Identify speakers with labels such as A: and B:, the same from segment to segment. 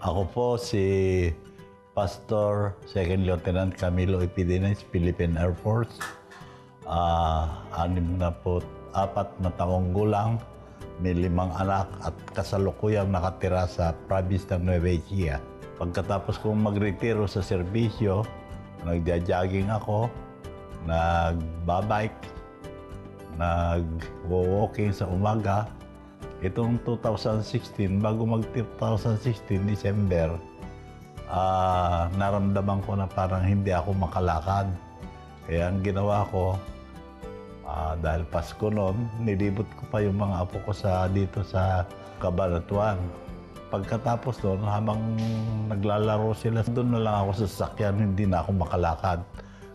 A: Ako po si Pastor Second Lieutenant Camilo Epidines, Philippine Air Force. 64 na taong gulang, may 5 anak at kasalukuyang nakatira sa province ng Nueva Ecija. Pagkatapos kong magretiro sa serbisyo, nagja-jogging ako, nagbabike, nag-walking sa umaga. Itong 2016, bago mag-2016, December, naramdaman ko na parang hindi ako makalakad. Kaya ang ginawa ko, dahil Pasko noon, nilibot ko pa yung mga apo ko dito sa Cabanatuan. Pagkatapos noon, habang naglalaro sila, doon na lang ako sa sasakyan, hindi na ako makalakad.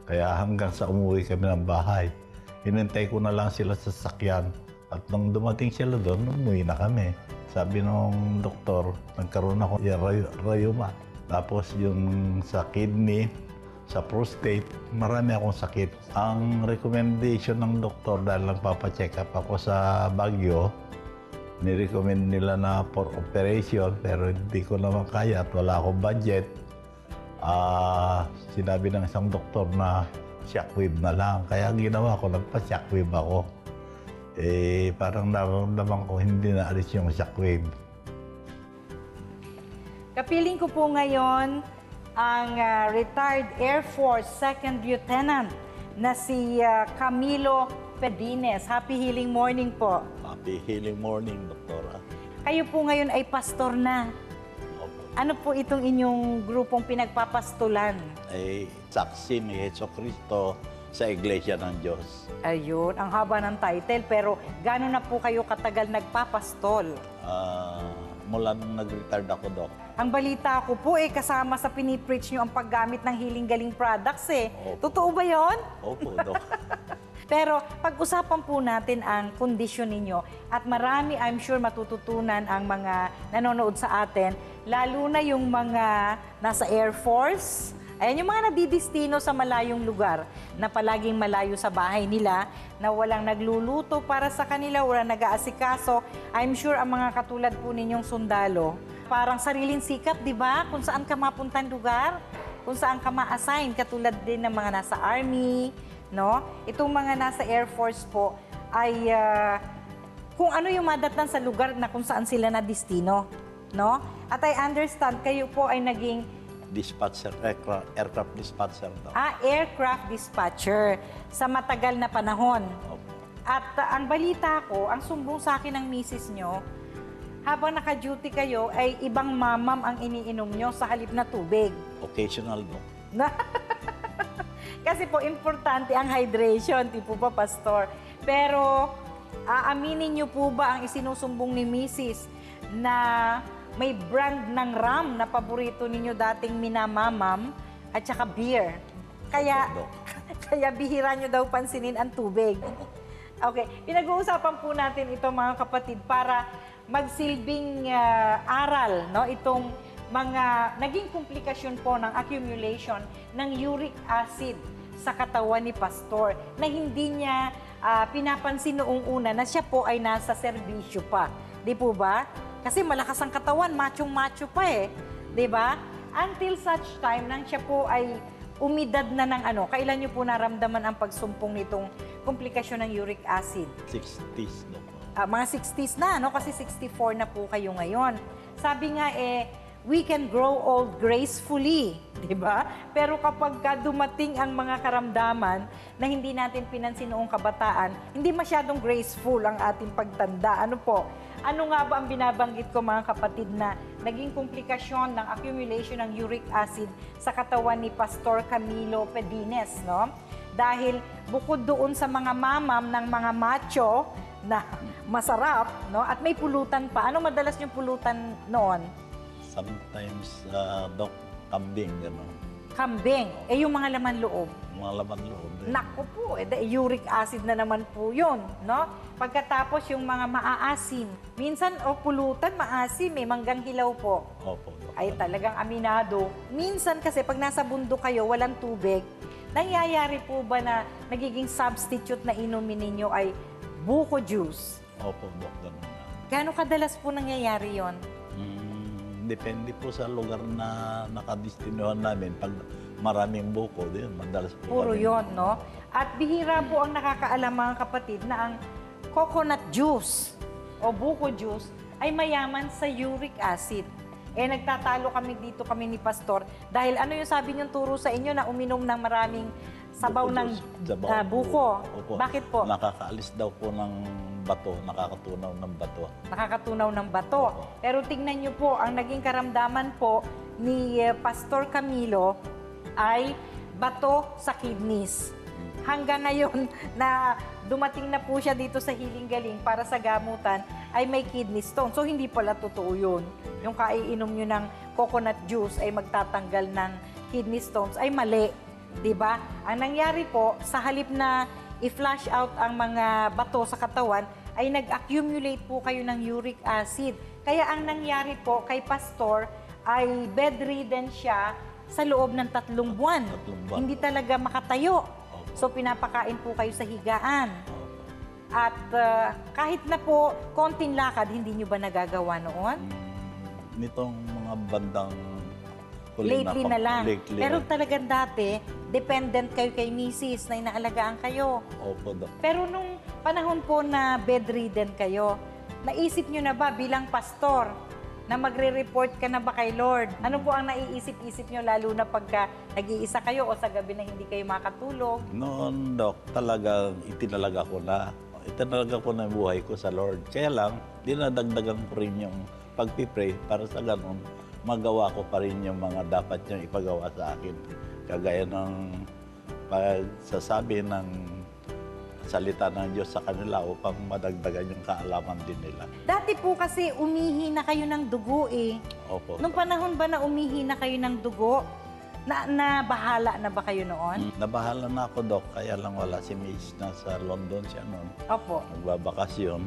A: Kaya hanggang sa umuwi kami ng bahay, hinintay ko na lang sila sa sasakyan. At nung dumating sila doon, umuwi na kami. Sabi nung doktor, nagkaroon ako ng rayuma. Tapos yung sa kidney, sa prostate, marami akong sakit. Ang recommendation ng doktor dahil nagpapacheck up ako sa Baguio, nirecommend nila na for operation pero hindi ko naman kaya at wala akong budget. Sinabi ng isang doktor na shockwave na lang. Kaya ang ginawa ko, nagpa-shockwave ako. Parang nararamdaman ko hindi na alis yung shockwave.
B: Kapiling ko po ngayon ang retired Air Force Second Lieutenant na si Camilo Epidines. Happy healing morning po.
A: Happy healing morning, Doktora.
B: Kayo po ngayon ay pastor na.
A: Opo.
B: Ano po itong inyong grupong pinagpapastulan?
A: Ay saksi ni Jesucristo sa Iglesia ng Diyos.
B: Ayun, ang haba ng title, pero gano'n na po kayo katagal nagpapastol?
A: Mula nung nag-retired ako, Dok.
B: Ang balita ko po kasama sa pinipreach nyo ang paggamit ng Healing Galing products
A: Opo.
B: Totoo ba yon?
A: Opo, Dok.
B: Pero pag-usapan po natin ang kondisyon ninyo at marami, I'm sure, matututunan ang mga nanonood sa atin, lalo na yung mga nasa Air Force. Ayan, yung mga nadidistino sa malayong lugar na palaging malayo sa bahay nila, na walang nagluluto para sa kanila, walang nag-aasikaso. I'm sure ang mga katulad po ninyong sundalo, parang sariling sikap, di ba? Kung saan ka mapuntang lugar, kung saan ka ma-assign, katulad din ng mga nasa Army, no? Itong mga nasa Air Force po ay kung ano yung madatnan sa lugar na kung saan sila na-destino, no? At I understand, kayo po ay naging
A: Dispatcher, aircraft dispatcher, Dok.
B: aircraft dispatcher sa matagal na panahon.
A: Opo.
B: At ang balita ko, ang sumbong sa akin ng misis nyo, habang naka-duty kayo, ay ibang mamam ang iniinom nyo sa halip na tubig.
A: Occasional, Dok.
B: Kasi po, importante ang hydration, di po ba, Pastor? Pero, aaminin nyo po ba ang isinusumbong ni misis na may brand ng rum na paborito ninyo dating minamamam at saka beer? Kaya, kaya bihira nyo daw pansinin ang tubig. Okay, pinag-uusapan po natin ito, mga kapatid, para magsilbing aral, no? Itong mga naging komplikasyon po ng accumulation ng uric acid sa katawan ni Pastor na hindi niya pinapansin noong una na siya po ay nasa serbisyo pa. Di po ba? Kasi malakas ang katawan, machong-macho pa di ba? Until such time nang siya po ay umidad na ng kailan niyo po naramdaman ang pagsumpong nitong komplikasyon ng uric acid?
A: 60s, Dok.
B: Mga 60s na, kasi 64 na po kayo ngayon. Sabi nga we can grow old gracefully, di ba? Pero kapag dumating ang mga karamdaman na hindi natin pinansin noong kabataan, hindi masyadong graceful ang ating pagtanda. Ano po? Ano nga ba ang binabanggit ko, mga kapatid, na naging komplikasyon ng accumulation ng uric acid sa katawan ni Pastor Camilo Epidines, no? Dahil bukod doon sa mga mamam ng mga macho na masarap, no? At may pulutan pa. Ano madalas yung pulutan noon?
A: Sometimes, Dok, kambing, gano'n.
B: Kambing. Yung mga laman loob.
A: Mga laman loob.
B: Naku po, uric acid na naman po yun, no? Pagkatapos yung mga maaasim. Minsan, pulutan, maasim, manggang hilaw po.
A: Opo, Dok.
B: Ay talagang aminado. Minsan kasi pag nasa bundok kayo, walang tubig, nangyayari po ba na nagiging substitute na inumin ninyo ay buko juice?
A: Opo, Dok, gano'n na.
B: Gaano kadalas po nangyayari yon?
A: depende po sa lugar na nakadestinohan namin. Pag maraming buko, din madalas po
B: Puro
A: kami-
B: yon, no? At bihira po ang nakakaalam mga kapatid na ang coconut juice o buko juice ay mayaman sa uric acid. Nagtatalo kami ni Pastor dahil ano yung sabi niyong turo sa inyo na uminom ng maraming sabaw
A: Buko
B: ng
A: juice, sabaw.
B: buko.
A: Opo.
B: Bakit po?
A: Nakakaalis daw po ng bato, nakakatunaw ng bato.
B: Nakakatunaw ng bato.
A: Opo.
B: Pero tingnan niyo po, ang naging karamdaman po ni Pastor Camilo ay bato sa kidneys. Hanggang ngayon na dumating na po siya dito sa Healing Galing para sa gamutan, ay may kidney stone. So, hindi pala totoo yun. Yung kaiinom nyo ng coconut juice ay magtatanggal ng kidney stones ay mali. 'Di ba? Ang nangyari po, sa halip na i-flush out ang mga bato sa katawan, ay nag-accumulate po kayo ng uric acid. Kaya ang nangyari po kay Pastor ay bedridden siya sa loob ng 3 buwan.
A: 3 buwan.
B: Hindi talaga makatayo.
A: Opo.
B: So pinapakain po kayo sa higaan. At kahit na po konting lakad, hindi nyo ba nagagawa noon?
A: Nitong mga bandang huli
B: Lately na lang.
A: Lately
B: Pero
A: na.
B: talagang dati, dependent kayo kay misis na inaalagaan kayo.
A: Opo, Dok.
B: Pero nung panahon po na bedridden kayo, naisip nyo na ba bilang pastor na magre-report ka na ba kay Lord? Ano po ang naiisip-isip nyo lalo na pagka nag-iisa kayo o sa gabi na hindi kayo makatulog?
A: Noon, Dok, talagang itinalaga ko na yung buhay ko sa Lord. Kaya lang, dinadagdagan ko rin yung pagpipray para sa ganun, magawa ko pa rin yung mga dapat niyang ipagawa sa akin. Kagaya ng pagsasabi ng salita ng Diyos sa kanila upang madagdagan yung kaalaman din nila.
B: Dati po kasi umihi na kayo ng dugo eh.
A: Opo.
B: Nung panahon ba na umihi na kayo ng dugo, na bahala na ba kayo noon?
A: Nabahala na ako, Dok. Kaya lang wala si Miss. Nasa London siya noon.
B: Opo.
A: Nagbabakasyon.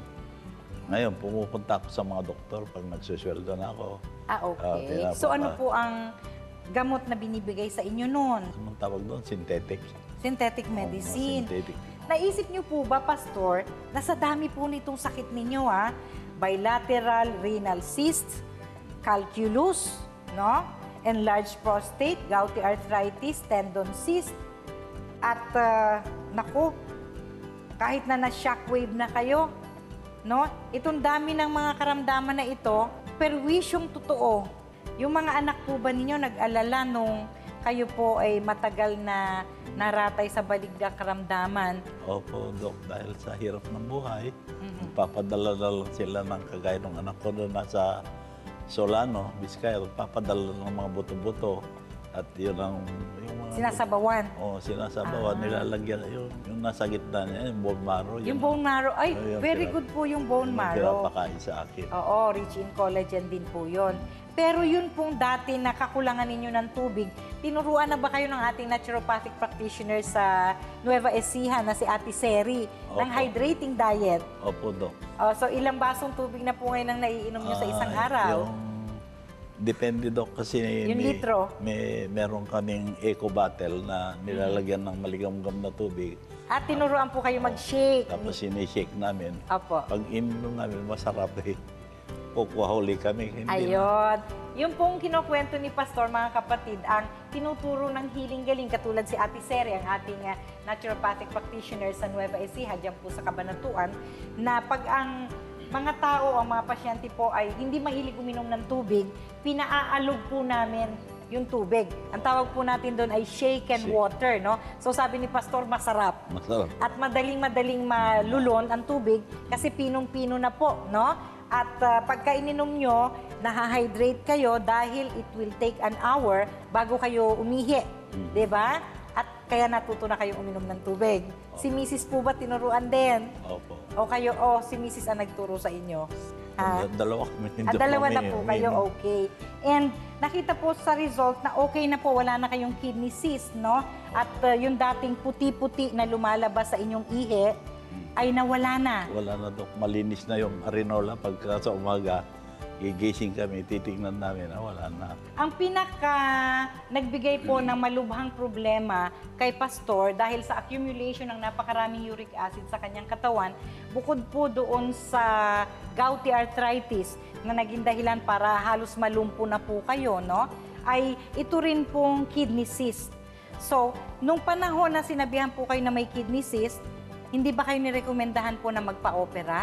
A: Ngayon, pumupunta ako sa mga doktor pag nagsusweldo na ako.
B: Okay.
A: pinapapa-
B: So ano po ang gamot na binibigay sa inyo noon?
A: Anong tawag doon? Synthetic.
B: Synthetic
A: Oo,
B: medicine.
A: synthetic.
B: Naisip niyo po ba, Pastor, na sa dami po nitong sakit ninyo, bilateral renal cyst, calculus, no? Enlarged prostate, gouty arthritis, tendon cyst, at naku, kahit na na-shockwave na kayo, no? Itong dami ng mga karamdaman na ito, perwisyong totoo. Yung mga anak po ba ninyo nag-alala nung kayo po ay matagal na naratay sa baligdang karamdaman?
A: Opo, Dok. Dahil sa hirap ng buhay, papadala na lang sila ng kagaya ng anak ko doon nasa Solano, Vizcaya. Papadala ng mga buto-buto. At yun ang... Yung mga
B: Sinasabawan.
A: sinasabawan. Nilalagyan. Yung nasa gitna niya, yung bone marrow.
B: Yung bone marrow, ay,
A: Yung
B: very
A: pinap-
B: good po yung bone
A: yung
B: marrow.
A: pinapakain sa akin.
B: Oo, rich in collagen din po yun. Pero yun pong dati na kakulangan ninyo ng tubig, tinuruan na ba kayo ng ating naturopathic practitioner sa Nueva Ecija na si Ate Seri ng
A: Opo.
B: hydrating diet?
A: Opo, Dok.
B: So ilang basong tubig na po ngayon ang naiinom nyo sa isang araw?
A: Depende, Dok, kasi
B: Yung litro?
A: meron kaming eco bottle na nilalagyan ng maligamgam na tubig.
B: At tinuruan po kayo mag-shake.
A: Tapos sinishake namin.
B: Opo.
A: Pag ininom namin, masarap eh. Kukuhuli kami. Hindi na.
B: Ayun. Yung pong kinukwento ni Pastor, mga kapatid, ang tinuturo ng Healing Galing, katulad si Ate Seri, ang ating naturopathic practitioner sa Nueva Ecija, dyan po sa Cabanatuan, na pag ang mga tao, ang mga pasyente po ay hindi mahilig uminom ng tubig, pinaaalog po namin yung tubig. Ang tawag po natin doon ay shaken
A: Shake.
B: water, no? So sabi ni Pastor, masarap.
A: Masarap.
B: At madaling malulon ang tubig kasi pinong-pino na po, no? At pagka ininom nyo, nahahydrate kayo dahil it will take an hour bago kayo umihi. 'Di ba? At kaya natuto na kayong uminom ng tubig. Si Mrs. po ba tinuruan din?
A: Opo.
B: O kayo, si Mrs. ang nagturo sa inyo? Ha?
A: Dalawa kami.
B: Dalawa na po kayo, okay. And nakita po sa result na okay na po, wala na kayong kidney cyst, no? At yung dating puti-puti na lumalabas sa inyong ihi, ay nawala na.
A: Wala na, Dok. Malinis na yung arenola pagka sa umaga. gigising kami, titingnan namin, wala na.
B: Ang pinaka nagbigay po ng malubhang problema kay Pastor dahil sa accumulation ng napakaraming uric acid sa kanyang katawan, bukod po doon sa gouty arthritis na naging dahilan para halos malumpo na po kayo, no? Ay ito rin pong kidney cyst. So, nung panahon na sinabihan po kayo na may kidney cyst, hindi ba kayo nirekomendahan po na magpa-opera?